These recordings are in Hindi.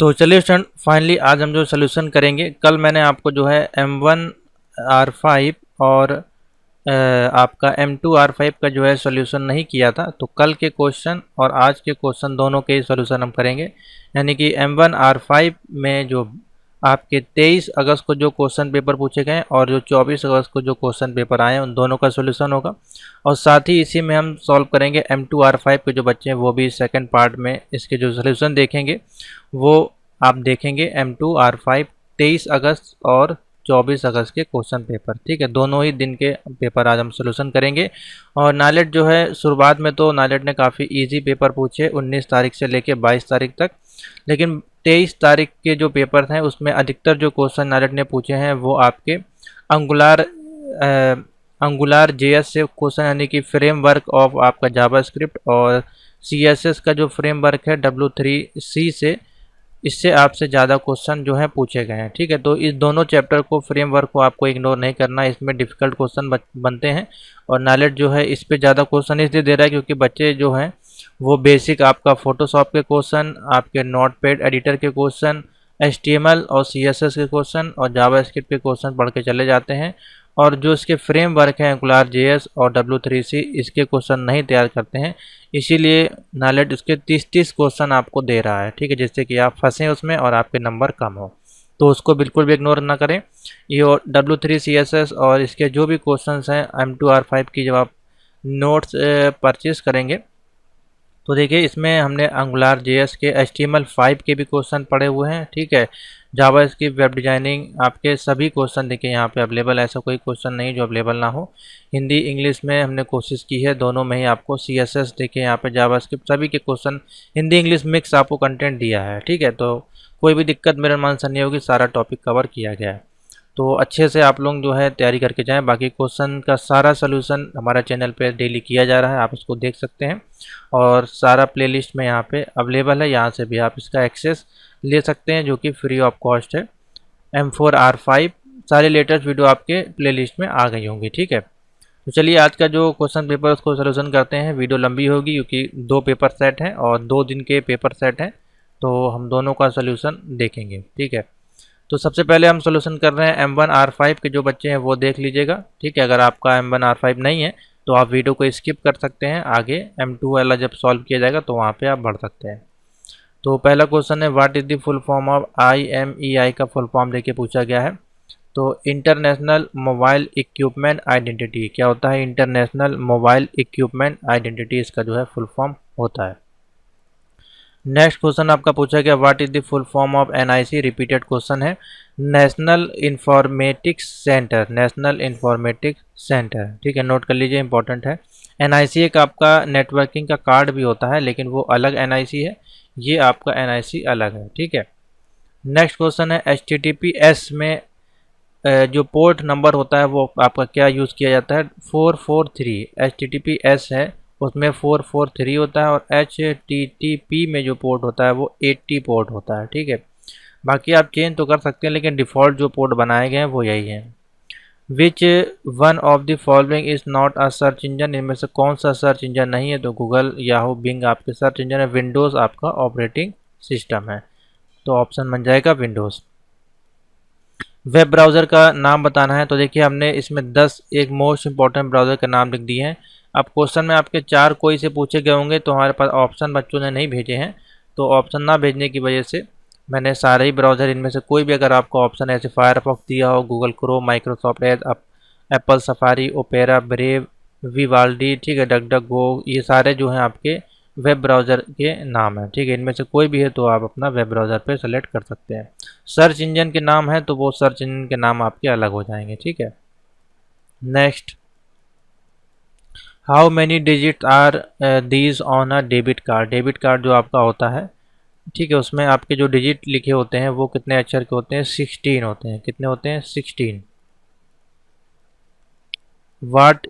तो चलिए स्टूडेंट, फाइनली आज हम जो सोल्यूशन करेंगे, कल मैंने आपको जो है M1R5 और आपका M2R5 का जो है सोल्यूशन नहीं किया था। तो कल के क्वेश्चन और आज के क्वेश्चन दोनों के सोल्यूशन हम करेंगे। यानी कि M1R5 में जो आपके 23 अगस्त को जो क्वेश्चन पेपर पूछे गए और जो 24 अगस्त को जो क्वेश्चन पेपर आए उन दोनों का सोल्यूशन होगा। और साथ ही इसी में हम सॉल्व करेंगे M2R5 के जो बच्चे हैं वो भी सेकंड पार्ट में इसके जो सोल्यूशन देखेंगे वो आप देखेंगे M2R5 23 अगस्त और 24 अगस्त के क्वेश्चन पेपर। ठीक है, दोनों ही दिन के पेपर आज हम सोल्यूशन करेंगे। और नाइलेट जो है, शुरुआत में तो नाइलेट ने काफ़ी इजी पेपर पूछे 19 तारीख से लेके 22 तारीख तक, लेकिन 23 तारीख के जो पेपर हैं उसमें अधिकतर जो क्वेश्चन नाइलेट ने पूछे हैं वो आपके अंगुलार जेएस से क्वेश्चन, यानी कि फ्रेमवर्क ऑफ आपका जावास्क्रिप्ट, और सीएसएस का जो फ्रेमवर्क है W3C से, इससे आपसे ज़्यादा क्वेश्चन जो है पूछे गए हैं। ठीक है, तो इस दोनों चैप्टर को, फ्रेमवर्क को आपको इग्नोर नहीं करना है, इसमें डिफ़िकल्ट क्वेश्चन बनते हैं। और नाइलेट जो है इस पे ज़्यादा क्वेश्चन इसलिए दे रहा है क्योंकि बच्चे जो हैं वो बेसिक आपका फोटोशॉप के क्वेश्चन, आपके नोटपैड एडिटर के क्वेश्चन, HTML और CSS के क्वेश्चन और जावास्क्रिप्ट के क्वेश्चन पढ़ के चले जाते हैं, और जो इसके फ्रेमवर्क हैं एंगुलर जेएस और W3C, इसके क्वेश्चन नहीं तैयार करते हैं। इसीलिए नाइलेट इसके 30 क्वेश्चन आपको दे रहा है। ठीक है, जिससे कि आप फंसें उसमें और आपके नंबर कम हो, तो उसको बिल्कुल भी इग्नोर ना करें। ये W3CSS और इसके जो भी क्वेश्चन हैं M2R5 की जब आप नोट्स परचेज करेंगे तो देखिए इसमें हमने एंगुलर जेएस के HTML5 के भी क्वेश्चन पढ़े हुए हैं। ठीक है, जावास्क्रिप्ट, वेब डिजाइनिंग, आपके सभी क्वेश्चन देखिए यहाँ पे अवेलेबल है, ऐसा कोई क्वेश्चन नहीं जो अवेलेबल ना हो। हिंदी इंग्लिश में हमने कोशिश की है, दोनों में ही आपको CSS देखिए यहाँ पे, जावास्क्रिप्ट, सभी के क्वेश्चन हिंदी इंग्लिश मिक्स आपको कंटेंट दिया है। ठीक है, तो कोई भी दिक्कत मेरे मन से नहीं होगी, सारा टॉपिक कवर किया गया है। तो अच्छे से आप लोग जो है तैयारी करके जाएं। बाकी क्वेश्चन का सारा सोल्यूशन हमारा चैनल पे डेली किया जा रहा है, आप इसको देख सकते हैं, और सारा प्लेलिस्ट में यहाँ पे अवेलेबल है, यहाँ से भी आप इसका एक्सेस ले सकते हैं जो कि फ्री ऑफ कॉस्ट है। M4R5 सारे लेटेस्ट वीडियो आपके प्लेलिस्ट में आ गई होंगी। ठीक है, तो चलिए आज का जो क्वेश्चन पेपर उसको सोल्यूशन करते हैं। वीडियो लंबी होगी क्योंकि 2 पेपर सेट हैं और 2 दिन के पेपर सेट हैं, तो हम दोनों का सोल्यूशन देखेंगे। ठीक है, तो सबसे पहले हम सोल्यूशन कर रहे हैं M1R5 के जो बच्चे हैं वो देख लीजिएगा। ठीक है, अगर आपका M1R5 नहीं है तो आप वीडियो को स्किप कर सकते हैं, आगे M2 वाला जब सॉल्व किया जाएगा तो वहाँ पे आप बढ़ सकते हैं। तो पहला क्वेश्चन है, what is the full form of IMEI का फुल फॉर्म देके पूछा गया है। तो इंटरनेशनल मोबाइल इक्विपमेंट आइडेंटिटी, क्या होता है? इंटरनेशनल मोबाइल इक्विपमेंट आइडेंटिटी इसका जो है फुल फॉर्म होता है। नेक्स्ट क्वेश्चन आपका पूछा गया, what is the full form of NIC, repeated question है। National informatics centre, national informatics centre. ठीक है, नोट कर लीजिए, इंपॉर्टेंट है। NIC एक आपका नेटवर्किंग का कार्ड भी होता है, लेकिन वो अलग NIC है, ये आपका NIC अलग है। ठीक है, नेक्स्ट क्वेश्चन है, HTTPS में जो पोर्ट नंबर होता है वो आपका क्या यूज़ किया जाता है? 443। HTTPS है उसमें 443 होता है, और HTTP में जो पोर्ट होता है वो 80 पोर्ट होता है। ठीक है, बाकी आप चेंज तो कर सकते हैं, लेकिन डिफ़ॉल्ट जो पोर्ट बनाए गए हैं वो यही है। Which one of the following is not a search engine, इनमें से कौन सा सर्च इंजन नहीं है? तो गूगल, याहू, बिंग आपके सर्च इंजन है। विंडोज़ आपका ऑपरेटिंग सिस्टम है, तो ऑप्शन बन जाएगा विंडोज़। वेब ब्राउज़र का नाम बताना है, तो देखिए हमने इसमें 10 एक मोस्ट इंपॉर्टेंट ब्राउज़र का नाम लिख दिए हैं। अब क्वेश्चन में आपके 4 कोई से पूछे गए होंगे, तो हमारे पास ऑप्शन बच्चों ने नहीं भेजे हैं, तो ऑप्शन ना भेजने की वजह से मैंने सारे ही ब्राउज़र, इनमें से कोई भी अगर आपको ऑप्शन ऐसे फायरफॉक्स दिया हो, Google Chrome, Microsoft Edge, Apple safari, opera, brave, Vivaldi, ठीक है, डक डक गो, ये सारे जो हैं आपके वेब ब्राउज़र के नाम है। ठीक है, इनमें से कोई भी है तो आप अपना वेब ब्राउज़र पे सेलेक्ट कर सकते हैं। सर्च इंजन के नाम है तो वो सर्च इंजन के नाम आपके अलग हो जाएंगे। ठीक है, next, how many digit are these on a debit card, debit card जो आपका होता है, ठीक है, उसमें आपके जो डिजिट लिखे होते हैं वो कितने अक्षर के होते हैं? 16 होते हैं। कितने होते हैं? 16। What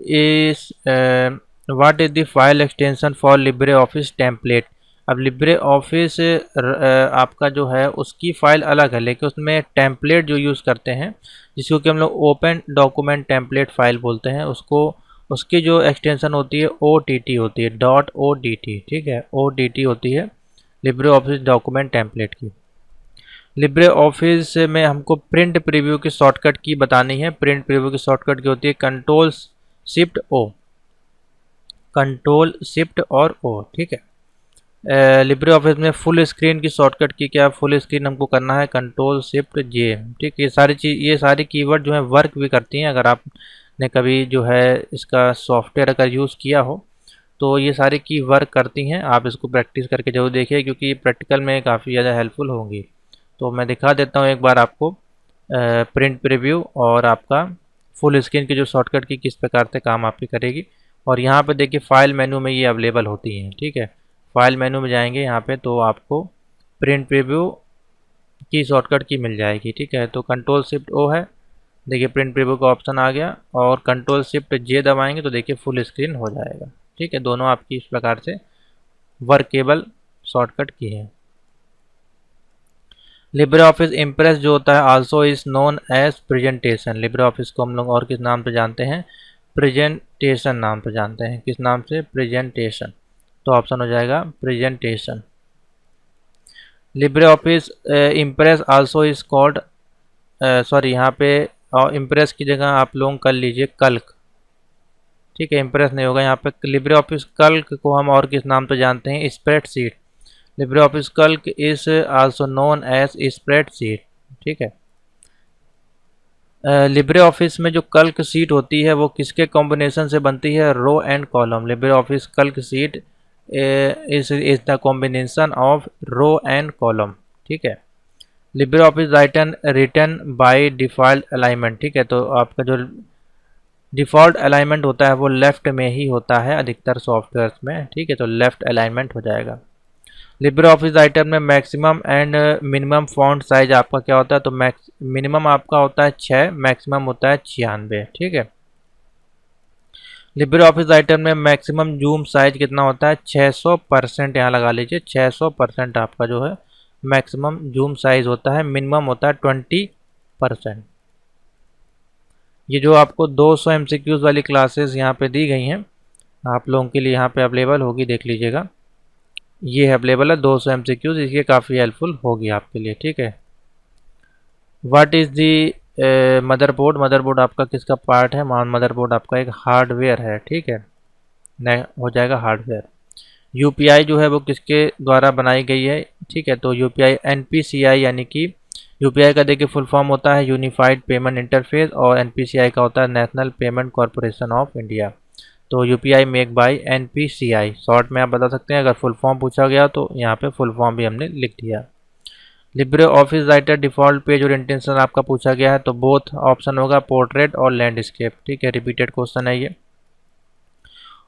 is the file extension for Libre office template. अब लिब्रे ऑफिस आपका जो है उसकी फ़ाइल अलग है, लेकिन उसमें टेम्पलेट जो यूज़ करते हैं, जिसको कि हम लोग ओपन डॉक्यूमेंट टेम्पलेट फ़ाइल बोलते हैं, उसको, उसकी जो एक्सटेंशन होती है OTT होती है, .OTT। ठीक है, OTT होती है लिब्रे ऑफिस डॉक्यूमेंट टेम्पलेट की। लिब्रे ऑफिस में हमको प्रिंट प्रीव्यू की शॉर्टकट की बतानी है। प्रिंट प्रीव्यू की शॉर्टकट की होती है कंट्रोल शिफ्ट ओ, कंट्रोल शिफ्ट और ओ, ठीक है। लिब्रे ऑफिस में फुल स्क्रीन की शॉर्टकट की क्या, फुल स्क्रीन हमको करना है कंट्रोल शिफ्ट जे, ठीक। ये सारी कीवर्ड जो है वर्क भी करती हैं। अगर आपने कभी जो है इसका सॉफ्टवेयर अगर यूज़ किया हो तो ये सारी की वर्क करती हैं। आप इसको प्रैक्टिस करके जरूर देखिए, क्योंकि ये प्रैक्टिकल में काफ़ी ज़्यादा हेल्पफुल होंगी। तो मैं दिखा देता हूँ एक बार आपको प्रिंट प्रीव्यू और आपका फुल स्क्रीन की जो शॉर्टकट की किस प्रकार से काम आपकी करेगी। और यहाँ पे देखिए फाइल मेनू में ये अवेलेबल होती हैं, ठीक है। फाइल मेनू में जाएंगे यहाँ पे तो आपको प्रिंट प्रीव्यू की शॉर्टकट की मिल जाएगी, ठीक है। तो कंट्रोल शिफ्ट ओ है, देखिए प्रिंट प्रीव्यू का ऑप्शन आ गया, और कंट्रोल शिफ्ट जे दबाएंगे तो देखिए फुल स्क्रीन हो जाएगा, ठीक है। दोनों आपकी इस प्रकार से वर्केबल शॉर्टकट की है। लिब्रे ऑफिस इम्प्रेस जो होता है also is known as presentation. LibreOffice को हम लोग और किस नाम से जानते हैं, प्रेजेंटेशन नाम से जानते हैं। किस नाम से, प्रेजेंटेशन। तो ऑप्शन हो जाएगा presentation. Libre office impress also is called, sorry यहाँ पे इम्प्रेस की जगह आप लोग कर लीजिए कल्क, ठीक है। इम्प्रेस नहीं होगा यहाँ पे। लिब्रे ऑफिस कल्क को हम और किस नाम से जानते हैं, spreadsheet. Libre Office Calc is also known as spreadsheet, ठीक है। लिब्रे ऑफिस में जो कल्क सीट होती है वो किसके कॉम्बिनेशन से बनती है, row and column. Libre Office Calc sheet is the combination of row and column, ठीक है। Libre Office written by default alignment, ठीक है। तो आपका जो डिफ़ॉल्ट अलाइनमेंट होता है वो लेफ़्ट में ही होता है अधिकतर सॉफ्टवेयर्स में, ठीक है। तो लेफ़्ट अलाइनमेंट हो जाएगा। लिब्रे ऑफिस राइटर में maximum and minimum font size आपका क्या होता है, तो मिनिमम आपका होता है 6, मैक्सिमम होता है 96, ठीक है। लिब्रे ऑफिस राइटर में मैक्सिमम जूम साइज कितना होता है, 600%, यहाँ लगा लीजिए 600% आपका जो है मैक्सिमम जूम साइज होता है। मिनिमम होता है 20%। ये जो आपको 200 MCQs वाली क्लासेस यहाँ पे दी गई हैं आप लोगों के लिए, यहाँ पे अवेलेबल होगी, देख लीजिएगा। ये अवेलेबल है 200 MCQs, इसके काफ़ी हेल्पफुल होगी आपके लिए, ठीक है। What is the motherboard, motherboard आपका किसका पार्ट है, मदरबोर्ड आपका एक हार्डवेयर है, ठीक है। हो जाएगा हार्डवेयर। यूपीआई जो है वो किसके द्वारा बनाई गई है, ठीक है। तो यूपीआई NPCI, यानी कि यूपीआई का देखिए फुल फॉर्म होता है यूनिफाइड पेमेंट इंटरफेस, और NPCI का होता है national payment corporation of India. तो UPI make by NPCI, short में आप बता सकते हैं। अगर फुल फॉर्म पूछा गया तो यहाँ पे फुल फॉर्म भी हमने लिख दिया। Libre office writer default page और इंटेंशन आपका पूछा गया है, तो बोथ ऑप्शन होगा पोर्ट्रेट और लैंडस्केप, ठीक है। रिपीटेड क्वेश्चन है ये।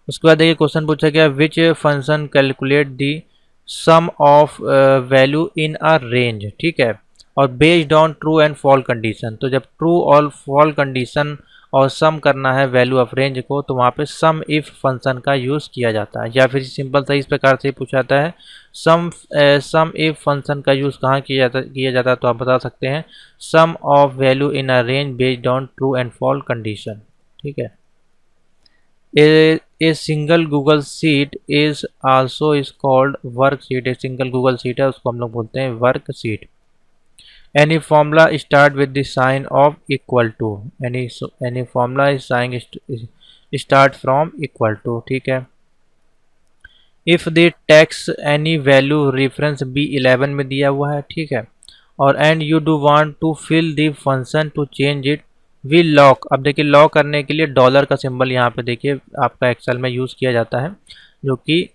उसके बाद देखिए क्वेश्चन पूछा गया which function calculate the sum of value in a range, ठीक है, और based on true and fall condition. तो जब ट्रू और फॉल कंडीशन और सम करना है वैल्यू ऑफ रेंज को, तो वहाँ पे सम इफ फंक्शन का यूज़ किया जाता है। या फिर सिंपल सा इस प्रकार से पूछा जाता है सम इफ फंक्शन का यूज़ कहाँ किया जाता है, तो आप बता सकते हैं sum of value in a range based on true and fall condition, ठीक है। A single Google sheet is also is called worksheet. एक सिंगल गूगल सीट है उसको हम लोग बोलते हैं worksheet. Any formula start with the sign of equal to, any formula sign start from equal to, ठीक है। If the text any value reference B11 में दिया हुआ है, ठीक है, और and you do want to fill the function to change it we lock. अब देखिए लॉक करने के लिए डॉलर का सिंबल यहाँ पे देखिए आपका एक्सेल में यूज़ किया जाता है, जो कि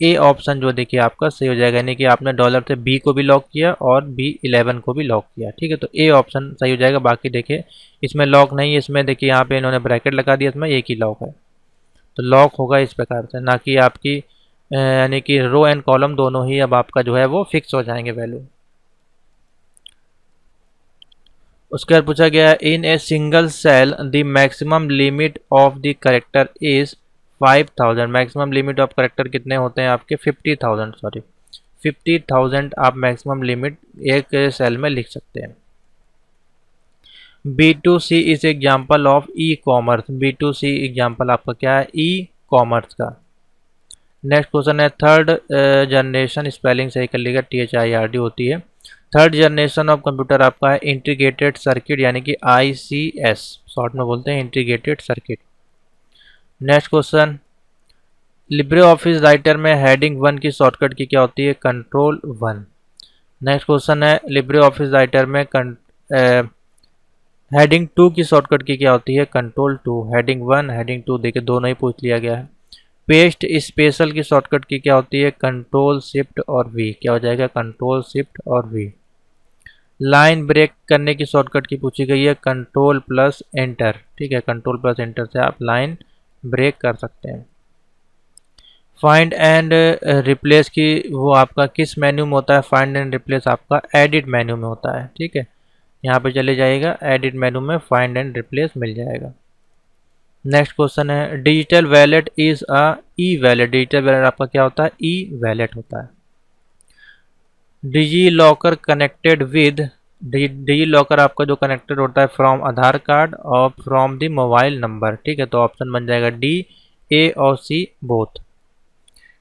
ए ऑप्शन जो देखिए आपका सही हो जाएगा। यानी कि आपने डॉलर से B को भी लॉक किया और B11 को भी लॉक किया, ठीक है। तो ए ऑप्शन सही हो जाएगा। बाकी देखिए इसमें लॉक नहीं है, इसमें देखिए यहाँ पे इन्होंने ब्रैकेट लगा दिया, इसमें एक ही लॉक है। तो लॉक होगा इस प्रकार से, ना कि आपकी यानी कि रो एंड कॉलम दोनों ही अब आपका जो है वो फिक्स हो जाएंगे वैल्यू। उसके बाद पूछा गया in a single cell the maximum limit of the character is 5000। Maximum limit of character कितने होते हैं आपके 50,000, सॉरी 50,000 आप मैक्सिमम लिमिट एक सेल में लिख सकते हैं। B2C is example of e commerce. B2C example आपका क्या है, ई कॉमर्स का। नेक्स्ट क्वेश्चन है थर्ड जनरेशन, स्पेलिंग सही कर लीजिएगा, THIRD होती है। थर्ड जनरेशन ऑफ कंप्यूटर आपका है इंटीग्रेटेड सर्किट यानी कि ICS, शॉर्ट में बोलते हैं integrated circuit. Next question, Libre office Writer में हेडिंग 1 की शॉर्टकट की क्या होती है? कंट्रोल 1। नेक्स्ट क्वेश्चन है लिब्रे ऑफिस राइटर में हेडिंग 2 की शॉर्टकट की क्या होती है? कंट्रोल 2। हेडिंग 1 हेडिंग 2 देखिए दोनों ही पूछ लिया गया है। पेस्ट स्पेशल की शॉर्टकट की क्या होती है? कंट्रोल शिफ्ट और V। क्या हो जाएगा? कंट्रोल शिफ्ट और V। लाइन ब्रेक करने की शॉर्टकट की पूछी गई है कंट्रोल प्लस एंटर। ठीक है, कंट्रोल प्लस एंटर से आप लाइन ब्रेक कर सकते हैं। फाइंड एंड रिप्लेस की वो आपका किस मेन्यू में होता है? फाइंड एंड रिप्लेस आपका एडिट मेन्यू में होता है। ठीक है, यहाँ पे चले जाइएगा एडिट मेन्यू में फाइंड एंड रिप्लेस मिल जाएगा। नेक्स्ट क्वेश्चन है digital wallet is a e wallet. Digital wallet आपका क्या होता है? ई वैलेट होता है। Digi locker connected with, digi locker आपका जो कनेक्टेड होता है फ्रॉम आधार कार्ड और फ्रॉम द मोबाइल नंबर। ठीक है, तो ऑप्शन बन जाएगा D, A और C both.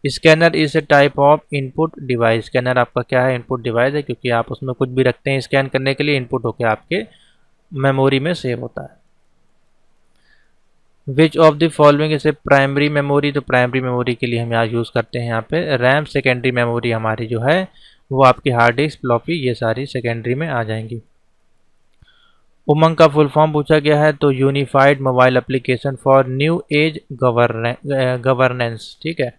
Scanner is a type of input device. Scanner आपका क्या है? इनपुट डिवाइस है, क्योंकि आप उसमें कुछ भी रखते हैं स्कैन करने के लिए, इनपुट होकर आपके मेमोरी में सेव होता है। Which of the following is a primary memory. तो प्राइमरी मेमोरी के लिए हम यहाँ यूज़ करते हैं यहाँ पे रैम। सेकेंडरी मेमोरी हमारी जो है वो आपकी हार्ड डिस्क, फ्लॉपी, ये सारी सेकेंडरी में आ जाएंगी। उमंग का फुल फॉर्म पूछा गया है तो unified mobile application for new age governance. ठीक है,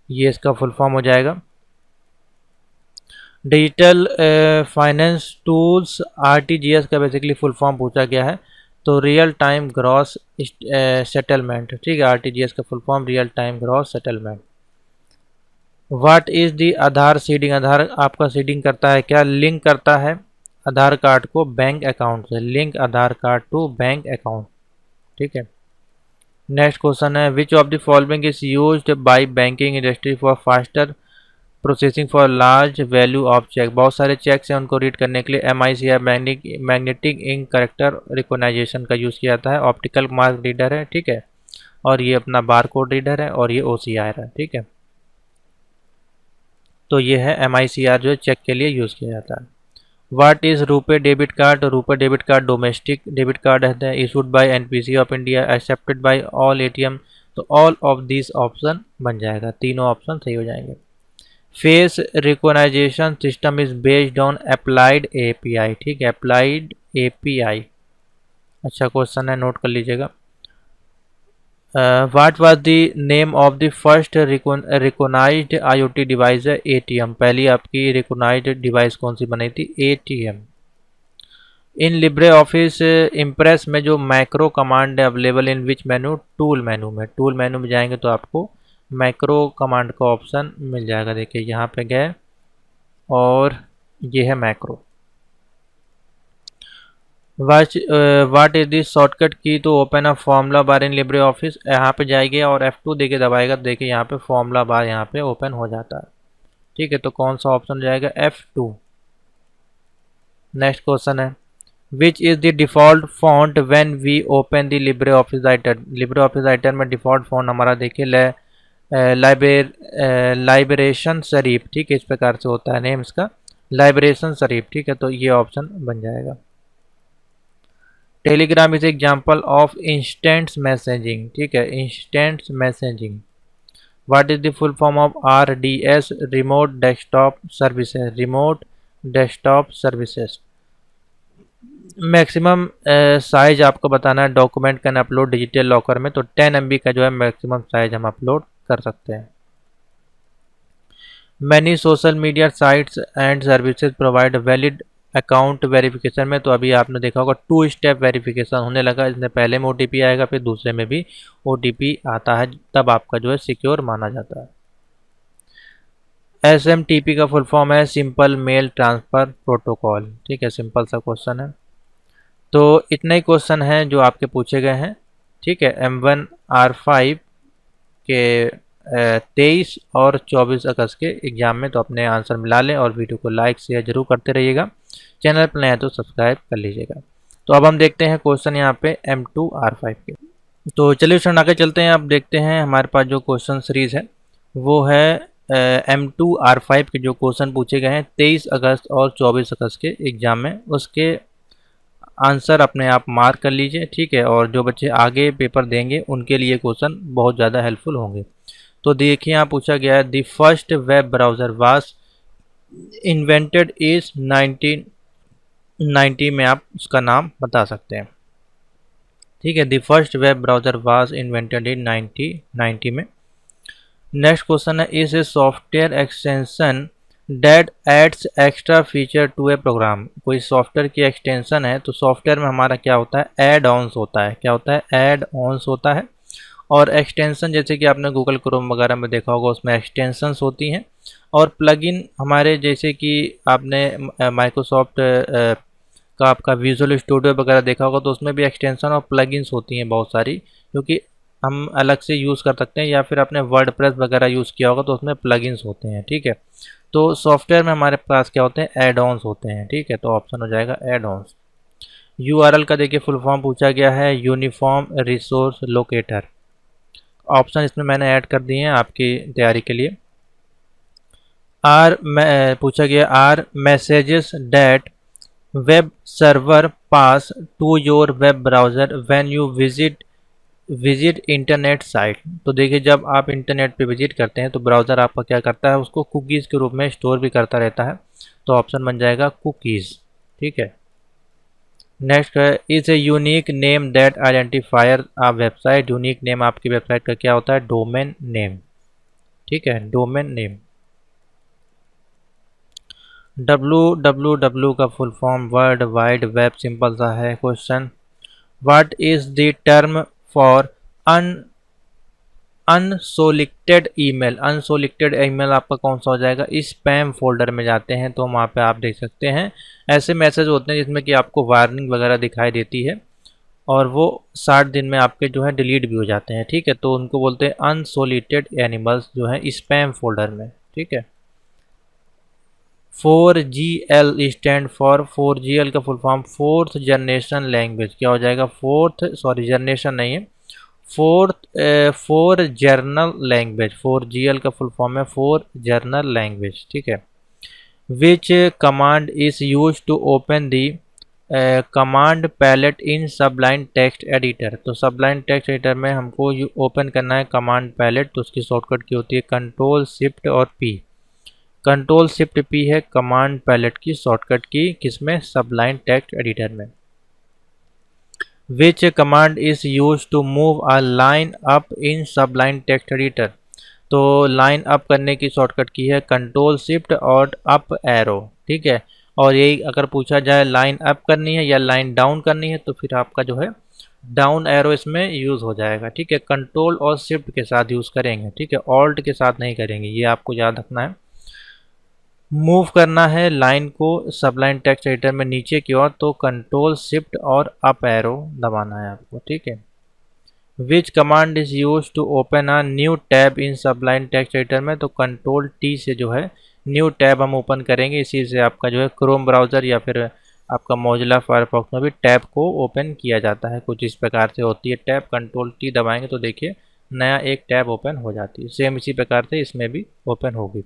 ये इसका फुल फॉर्म हो जाएगा। डिजिटल फाइनेंस टूल्स RTGS का बेसिकली फुल फॉर्म पूछा गया है तो रियल टाइम ग्रॉस सेटलमेंट। ठीक है, RTGS का full form real time gross settlement. What is the Aadhaar seeding. Aadhaar आपका सीडिंग करता है क्या? लिंक करता है आधार कार्ड को बैंक अकाउंट से। Link Aadhaar card to bank account. ठीक है, नेक्स्ट क्वेश्चन है which of the following is used by banking industry for faster processing for large value of cheque. बहुत सारे चेक्स हैं उनको रीड करने के लिए MICR magnetic ink character recognization का यूज़ किया जाता है। ऑप्टिकल मार्क रीडर है। ठीक है, और ये अपना बार कोड रीडर है और ये OCR है। ठीक है, तो ये है MICR जो चेक के लिए यूज़ किया जाता है। What is RuPay debit card. RuPay debit card domestic debit card है, issued by NPC of India, accepted by all ATM। तो ऑल ऑफ दिस ऑप्शन बन जाएगा, तीनों ऑप्शन सही हो जाएंगे। Face recognition system is based on applied API। ठीक है, अप्लाइड API अच्छा क्वेश्चन है, नोट कर लीजिएगा। What was the name of the first recognised IoT device है? ATM। पहली आपकी रिकॉग्नाइज्ड डिवाइस कौन सी बनी थी? ATM। इन लिब्रे ऑफिस इम्प्रेस में जो मैक्रो कमांड है available in which menu? Tool मेनू में। टूल मेनू में जाएंगे तो आपको मैक्रो कमांड का ऑप्शन मिल जाएगा। देखिए यहाँ पे गए और ये है macro. What is this shortcut की तो open a formula bar in Libre office. यहाँ पे जाएंगे और F2 देके दबाएगा तो देखिए यहाँ पे फॉर्मूला बार यहाँ पे ओपन हो जाता है। ठीक है, तो कौन सा ऑप्शन जाएगा? F2। नेक्स्ट क्वेश्चन है which is the default font when we open the LibreOffice Writer. LibreOffice Writer में डिफॉल्ट फॉन्ट हमारा देखिए लाइब्रेशन शरीफ। ठीक है, इस प्रकार से होता है नेम इसका, लाइब्रेशन शरीफ। ठीक है, तो ये ऑप्शन बन जाएगा। Telegram is example of instant messaging. ठीक है, instant messaging. What is the full form of RDS? Remote desktop services. Remote desktop services. Maximum size आपको बताना है document can upload digital locker में, तो 10 MB का जो है मैक्सिमम साइज हम अपलोड कर सकते हैं। Many social media sites and services provide valid account verification में, तो अभी आपने देखा होगा 2 स्टेप वेरिफिकेशन होने लगा। इसमें पहले में OTP आएगा, फिर दूसरे में भी OTP आता है, तब आपका जो है सिक्योर माना जाता है। SMTP का फुल फॉर्म है सिंपल मेल ट्रांसफ़र प्रोटोकॉल। ठीक है, सिंपल सा क्वेश्चन है। तो इतने ही क्वेश्चन हैं जो आपके पूछे गए हैं। ठीक है, M1 R5 के 23 और 24 अगस्त के एग्ज़ाम में तो अपने आंसर मिला लें और वीडियो को लाइक शेयर जरूर करते रहिएगा। चैनल पर नए हैं तो सब्सक्राइब कर लीजिएगा। तो अब हम देखते हैं क्वेश्चन यहाँ पे M2 R5 के। तो चलिए स्टूडेंट आगे चलते हैं। अब देखते हैं हमारे पास जो क्वेश्चन सीरीज़ है वो है M2R5 के जो क्वेश्चन पूछे गए हैं 23 अगस्त और 24 अगस्त के एग्ज़ाम में, उसके आंसर अपने आप मार्क कर लीजिए, ठीक है। और जो बच्चे आगे पेपर देंगे उनके लिए क्वेश्चन बहुत ज़्यादा हेल्पफुल होंगे। तो देखिए यहाँ पूछा गया है, the first web browser was invented is 1990 में आप उसका नाम बता सकते हैं, ठीक है। The first web browser was invented in 1990 में। नेक्स्ट क्वेश्चन है, is a software extension that adds extra feature to a program. कोई सॉफ्टवेयर की एक्सटेंशन है, तो सॉफ्टवेयर में हमारा क्या होता है, ऐड ऑन्स होता है। क्या होता है, ऐड ऑन्स होता है। और एक्सटेंशन जैसे कि आपने गूगल क्रोम वगैरह में देखा होगा, उसमें एक्सटेंशंस होती हैं। और प्लगइन हमारे जैसे कि आपने माइक्रोसॉफ्ट का आपका विजुअल स्टूडियो वगैरह देखा होगा, तो उसमें भी एक्सटेंशन और प्लगइन्स होती हैं बहुत सारी, क्योंकि हम अलग से यूज़ कर सकते हैं। या फिर आपने वर्डप्रेस वगैरह यूज़ किया होगा तो उसमें प्लगइन्स होते हैं, ठीक है। तो सॉफ्टवेयर में हमारे पास क्या होते हैं, एड ऑन्स होते हैं, ठीक है। तो ऑप्शन हो जाएगा एड ऑन्स। URL का देखिए फुल फॉर्म पूछा गया है, यूनिफॉर्म रिसोर्स लोकेटर। ऑप्शन इसमें मैंने ऐड कर दिए हैं आपकी तैयारी के लिए। पूछा गया, are messages that web server pass to your web browser when you visit internet site. तो देखिए जब आप इंटरनेट पे विजिट करते हैं तो ब्राउज़र आपका क्या करता है, उसको कुकीज़ के रूप में स्टोर भी करता रहता है। तो ऑप्शन बन जाएगा कुकीज़, ठीक है। नेक्स्ट है, is a unique name that identifier a website. Unique name आपकी वेबसाइट का क्या होता है, डोमेन नेम, ठीक है, डोमेन नेम। www का full form world wide web, simple सा है question. What is the term for unsolicited email. Unsolicited email आपका कौन सा हो जाएगा, स्पैम फोल्डर में जाते हैं तो वहाँ पे आप देख सकते हैं ऐसे मैसेज होते हैं जिसमें कि आपको वार्निंग वगैरह दिखाई देती है और वो 60 दिन में आपके जो है डिलीट भी हो जाते हैं, ठीक है। तो उनको बोलते हैं अनसोलिक्टेड एनिमल्स जो है स्पैम फोल्डर में, ठीक है। 4GL स्टैंड फॉर, 4GL का full form fourth generation language. क्या हो जाएगा, जनरेशन नहीं है, फोर जर्नल लैंग्वेज। 4GL का फुल फॉर्म है फोर जर्नल लैंग्वेज, ठीक है। Which command is use to open the command palette in sublime text editor. तो सबलाइन टेक्स्ट एडिटर में हमको ओपन करना है कमांड पैलेट, तो उसकी शॉर्टकट की होती है कंट्रोल शिफ्ट और पी। कंट्रोल शिफ्ट पी है कमांड पैलेट की शॉर्टकट की, किसमें, सबलाइन टेक्स्ट एडिटर में। Which command is use to move a line up in sublime text editor. तो लाइन अप करने की शॉर्टकट की है कंट्रोल शिफ्ट और अप एरो, ठीक है। और यही अगर पूछा जाए लाइन अप करनी है या लाइन डाउन करनी है तो फिर आपका जो है डाउन एरो इसमें यूज़ हो जाएगा, ठीक है। कंट्रोल और शिफ्ट के साथ यूज़ करेंगे, ठीक है, ऑल्ट के साथ नहीं करेंगे, ये आपको याद रखना है। मूव करना है लाइन को सबलाइन टेक्स्ट एडिटर में नीचे की ओर तो कंट्रोल शिफ्ट और अप एरो दबाना है आपको, ठीक है। Which command is use to open a new tab in sublime text editor में, तो कंट्रोल टी से जो है न्यू टैब हम ओपन करेंगे। इसी से आपका जो है क्रोम ब्राउज़र या फिर आपका मोजिला फायरफॉक्स में भी टैब को ओपन किया जाता है। कुछ इस प्रकार से होती है टैब, कंट्रोल टी दबाएंगे तो देखिए नया एक टैब ओपन हो जाती है। सेम इसी प्रकार से इसमें भी ओपन होगी।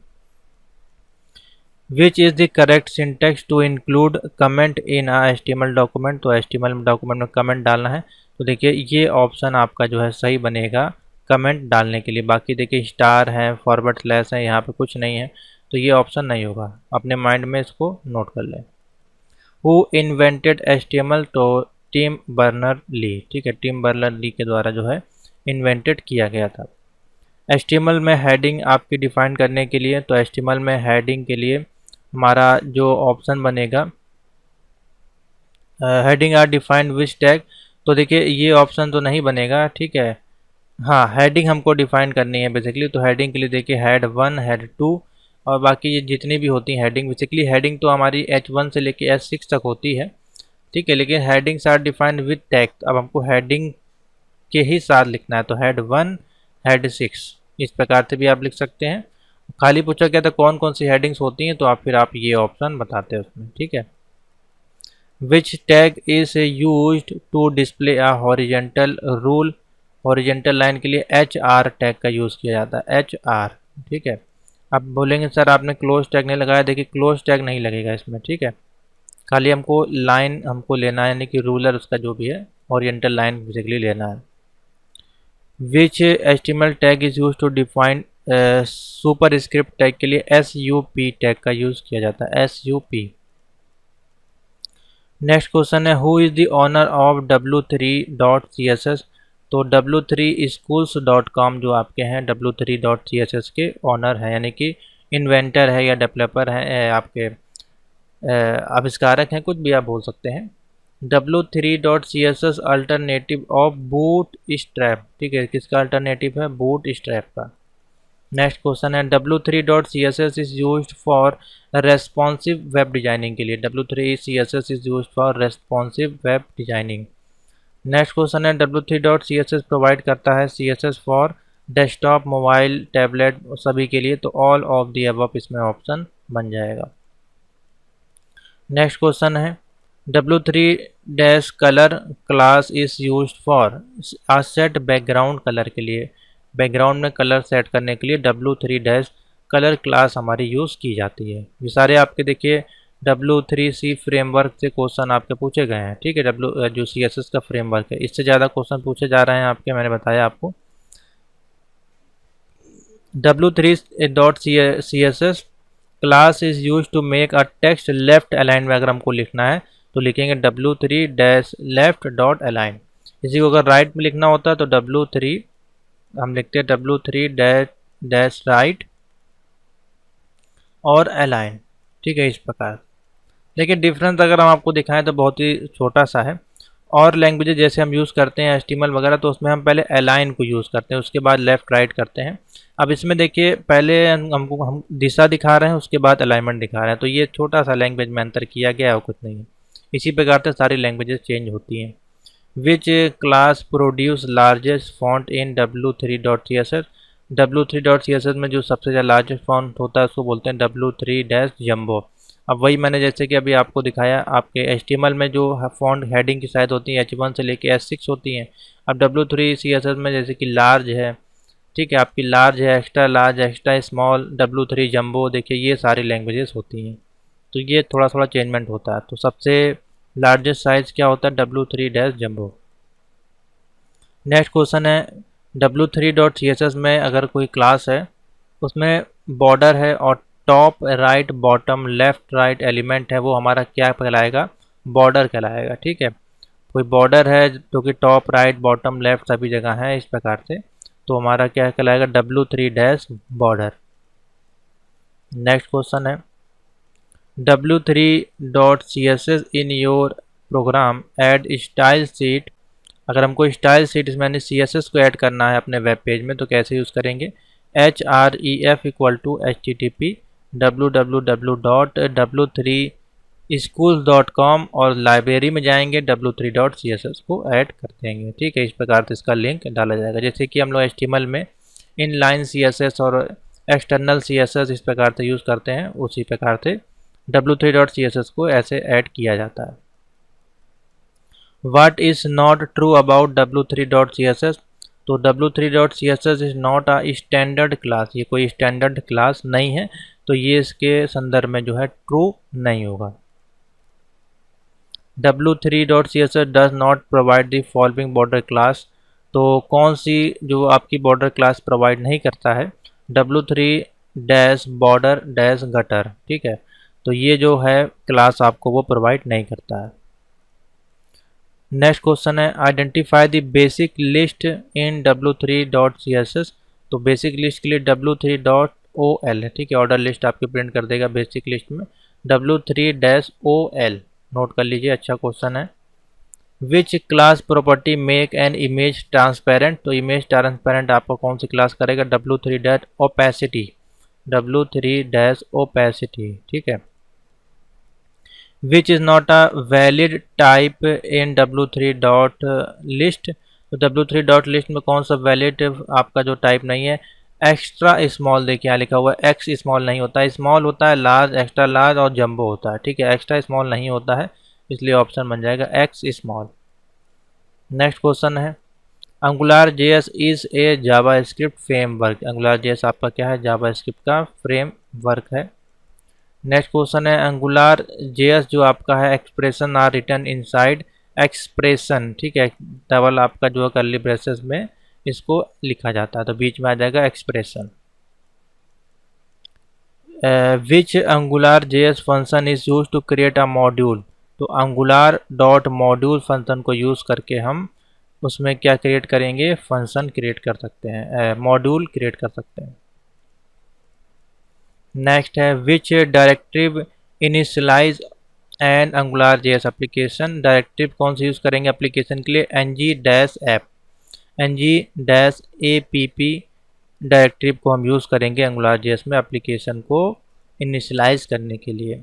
Which is the correct syntax to include comment in a HTML document. तो HTML डॉक्यूमेंट में कमेंट डालना है, तो देखिए ये ऑप्शन आपका जो है सही बनेगा कमेंट डालने के लिए। बाकी देखिए स्टार है, फॉरवर्ड स्लैश है, यहाँ पे कुछ नहीं है तो ये ऑप्शन नहीं होगा। अपने माइंड में इसको नोट कर लें। हु इन्वेंटेड HTML, तो टिम बर्नर ली, ठीक है, टिम बर्नर ली के द्वारा जो है इन्वेंटेड किया गया था। HTML में हेडिंग आपकी डिफाइन करने के लिए, तो HTML में हेडिंग के लिए हमारा जो ऑप्शन बनेगा heading are defined which tag, तो देखिए ये ऑप्शन तो नहीं बनेगा, ठीक है। हाँ, हेडिंग हमको डिफाइन करनी है बेसिकली, तो हेडिंग के लिए देखिए हेड 1 हेड 2 और बाकी ये जितनी भी होती हैं हेडिंग, बेसिकली हेडिंग तो हमारी H1 से लेके H6 तक होती है, ठीक है। लेकिन headings are defined with tag, अब हमको हेडिंग के ही साथ लिखना है, तो हेड 1 हेड 6 इस प्रकार से भी आप लिख सकते हैं। खाली पूछा गया था कौन कौन सी हेडिंग्स होती हैं, तो आप फिर आप ये ऑप्शन बताते हैं उसमें, ठीक है। Which tag is used to display a horizontal rule. Horizontal line के लिए HR टैग का यूज़ किया जाता है, HR, ठीक है। आप बोलेंगे सर आपने क्लोज टैग नहीं लगाया, देखिए क्लोज टैग नहीं लगेगा इसमें, ठीक है। खाली हमको लाइन हमको लेना है, यानी कि रूलर उसका जो भी है, ओरिएंटल लाइन बेसिकली लेना है। Which HTML tag is use to define superscript tag के लिए SUP टैग का यूज किया जाता है, SUP। Next question is who is the owner of w3.css। तो w3schools.com जो आपके हैं w3.css के ऑनर हैं, यानी कि इन्वेंटर है या डेवलपर हैं, आपके आविष्कारक हैं, कुछ भी आप बोल सकते हैं। w3.css alternative of boot strap, ठीक है, किसका अल्टरनेटिव है, बूट स्ट्रैप का। नेक्स्ट क्वेश्चन है w3.css is used for responsive web designing के लिए, w3.css is used for responsive web designing. Next question है w3.css प्रोवाइड करता है CSS for desktop, mobile, tablet सभी के लिए, तो ऑल ऑफ दी अबव इसमें ऑप्शन बन जाएगा। नेक्स्ट क्वेश्चन है w3-color class is used for set background colour के लिए, बैकग्राउंड में कलर सेट करने के लिए w3-color क्लास हमारी यूज़ की जाती है। ये सारे आपके देखिए W3C फ्रेमवर्क से क्वेश्चन आपके पूछे गए हैं, ठीक है। जो CSS का फ्रेमवर्क है, इससे ज़्यादा क्वेश्चन पूछे जा रहे हैं आपके, मैंने बताया आपको। w3.css class is use to make a text left align में अगर हमको लिखना है तो लिखेंगे w3-left.align। इसी को अगर राइट में लिखना होता है तो w3 हम लिखते हैं w3-right और align, ठीक है, इस प्रकार। लेकिन डिफरेंस अगर हम आपको दिखाएं तो बहुत ही छोटा सा है। और लैंग्वेजेस जैसे हम यूज़ करते हैं HTML वगैरह, तो उसमें हम पहले अलाइन को यूज़ करते हैं, उसके बाद लेफ़्ट राइट करते हैं। अब इसमें देखिए पहले हम दिशा दिखा रहे हैं, उसके बाद अलाइनमेंट दिखा रहे हैं, तो ये छोटा सा लैंग्वेज में अंतर किया गया है और कुछ नहीं है। इसी प्रकार से सारी लैंग्वेजेस चेंज होती हैं। Which class produce largest font in w3.css। w3.css में जो सबसे ज़्यादा लार्जेस्ट फॉन्ट होता है उसको बोलते हैं w3-jumbo। अब वही मैंने जैसे कि अभी आपको दिखाया, आपके HTML में जो फॉन्ट हेडिंग की साइज होती है H1 से लेके H6 होती हैं। अब w3 CSS में जैसे कि लार्ज है, ठीक है, आपकी लार्ज है, extra large, extra small, w3-jumbo, देखिए ये सारी लैंग्वेजेस होती हैं, तो ये थोड़ा थोड़ा चेंजमेंट होता है। तो सबसे लार्जेस्ट साइज क्या होता है, w3-jumbo। नेक्स्ट क्वेश्चन है w3.css में अगर कोई क्लास है उसमें बॉर्डर है और top right bottom left right element है, वो हमारा क्या कहलाएगा, बॉर्डर कहलाएगा, ठीक है। कोई बॉर्डर है जो कि टॉप राइट बॉटम लेफ्ट सभी जगह है इस प्रकार से, तो हमारा क्या कहलाएगा, w3-border। नेक्स्ट क्वेश्चन है w3.css in your program add style sheet. अगर हमको स्टाइल शीट इसमें CSS को ऐड करना है अपने वेब पेज में तो कैसे यूज़ करेंगे, href = http://www.w3schools.com और लाइब्रेरी में जाएंगे w3.css को ऐड कर देंगे, ठीक है। इस प्रकार से इसका लिंक डाला जाएगा, जैसे कि हम लोग HTML में इनलाइन CSS और एक्सटर्नल CSS इस प्रकार से यूज़ करते हैं, उसी प्रकार से w3.css को ऐसे ऐड किया जाता है। What is not true about w3.css। तो w3.css is not a standard class, ये कोई स्टैंडर्ड क्लास नहीं है, तो ये इसके संदर्भ में जो है ट्रू नहीं होगा। w3.css does not provide the following border class. तो कौन सी जो आपकी बॉर्डर क्लास प्रोवाइड नहीं करता है, w3-border-gutter, ठीक है, तो ये जो है क्लास आपको वो प्रोवाइड नहीं करता है। नेक्स्ट क्वेश्चन है identify the basic list in w3.css। तो बेसिक लिस्ट के लिए w3.ol है, ठीक है, ऑर्डर लिस्ट आपकी प्रिंट कर देगा बेसिक लिस्ट में w3-ol, नोट कर लीजिए, अच्छा क्वेश्चन है। Which class property make an image transparent. तो इमेज ट्रांसपेरेंट आपको कौन सी क्लास करेगा, w3-opacity, w3-opacity, ठीक है। Which is not a valid type in w3.list। तो w3.list में कौन सा वैलिड आपका जो टाइप नहीं है, एक्स्ट्रा स्मॉल, देखिए यहाँ लिखा हुआ है एक्स स्मॉल नहीं होता है, स्मॉल होता है, लार्ज, एक्स्ट्रा लार्ज और जंबो होता है, ठीक है, एक्स्ट्रा स्मॉल नहीं होता है, इसलिए ऑप्शन बन जाएगा एक्स स्मॉल। नेक्स्ट क्वेश्चन है Angular JS is a JavaScript framework. Angular JS आपका क्या है, जावास्क्रिप्ट का फ्रेमवर्क है। नेक्स्ट क्वेश्चन है एंगुलर जेएस जो आपका है expression are written inside expression, ठीक है, डबल आपका जो है कर्ली ब्रेसेस में इसको लिखा जाता है, तो बीच में आ जाएगा expression. Which Angular JS function is use to create a module. तो एंगुलर डॉट मॉड्यूल फंक्शन को यूज करके हम उसमें क्या क्रिएट करेंगे, फंक्शन क्रिएट कर सकते हैं, मॉड्यूल क्रिएट कर सकते हैं। नेक्स्ट है which directive initialise and Angular JS application. Directive कौन सी यूज़ करेंगे एप्लीकेशन के लिए, ng-app, ng-app डायरेक्टिव को हम यूज़ करेंगे एंगुलर जेएस में एप्लीकेशन को इनिशियलाइज करने के लिए।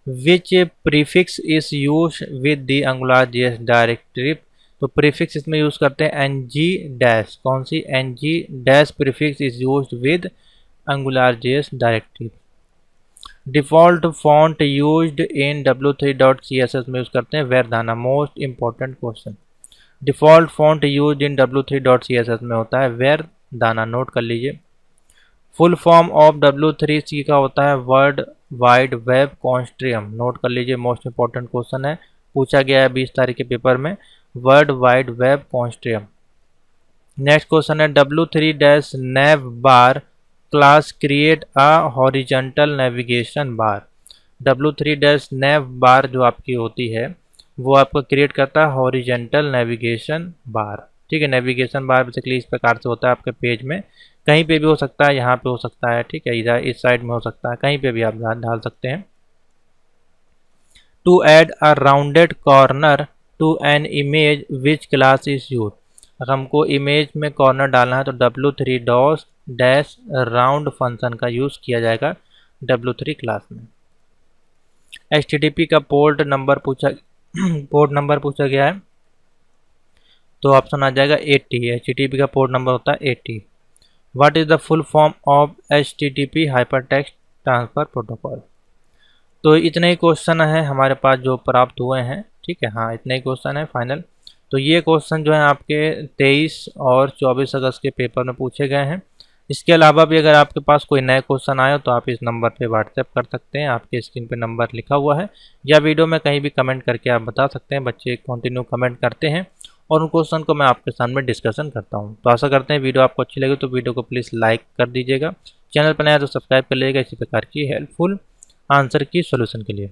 Which prefix is use with the Angular JS directive. तो प्रीफिक्स इसमें यूज़ करते हैं ng-, कौन सी, ng- prefix is use with Angular JS directive. Default font used in w3.css में यूज़ करते हैं Verdana. Most important question, default font used in w3.css में होता है वेरदाना, नोट कर लीजिए। फुल फॉर्म ऑफ W3C का होता है world wide web consortium, note कर लीजिए, मोस्ट इंपॉर्टेंट क्वेश्चन है, पूछा गया है 20 तारीख के पेपर में, world wide web consortium. Next question है W3-nav bar class create a horizontal navigation bar. W3-nav बार जो आपकी होती है वो आपको क्रिएट करता है हॉरिजॉन्टल नेविगेशन बार, ठीक है। नेविगेशन बार बेसिकली इस प्रकार से होता है आपके पेज में, कहीं पे भी हो सकता है, यहाँ पे हो सकता है, ठीक है, इधर इस साइड में हो सकता है, कहीं पे भी आप डाल सकते हैं। To add a rounded corner to an image which class is use. अगर हमको इमेज में कॉर्नर डालना है तो W3-round फंक्शन का यूज़ किया जाएगा W3 क्लास में। HTTP का पोर्ट नंबर पूछा गया है, तो ऑप्शन आ जाएगा 80। HTTP का पोर्ट नंबर होता है 80। What is the full form of HTTP hypertext transfer protocol. तो इतने ही क्वेश्चन हैं हमारे पास जो प्राप्त हुए हैं, ठीक है, हाँ इतने ही क्वेश्चन है फाइनल। तो ये क्वेश्चन जो है आपके 23 और 24 अगस्त के पेपर में पूछे गए हैं। इसके अलावा भी अगर आपके पास कोई नए क्वेश्चन आए तो आप इस नंबर पे व्हाट्सएप कर सकते हैं, आपके स्क्रीन पे नंबर लिखा हुआ है, या वीडियो में कहीं भी कमेंट करके आप बता सकते हैं। बच्चे कंटिन्यू कमेंट करते हैं और उन क्वेश्चन को मैं आपके सामने डिस्कशन करता हूँ। तो आशा करते हैं वीडियो आपको अच्छी लगी तो वीडियो को प्लीज़ लाइक कर दीजिएगा, चैनल पर नया तो सब्सक्राइब कर लीजिएगा इसी प्रकार की हेल्पफुल आंसर की सोल्यूशन के लिए।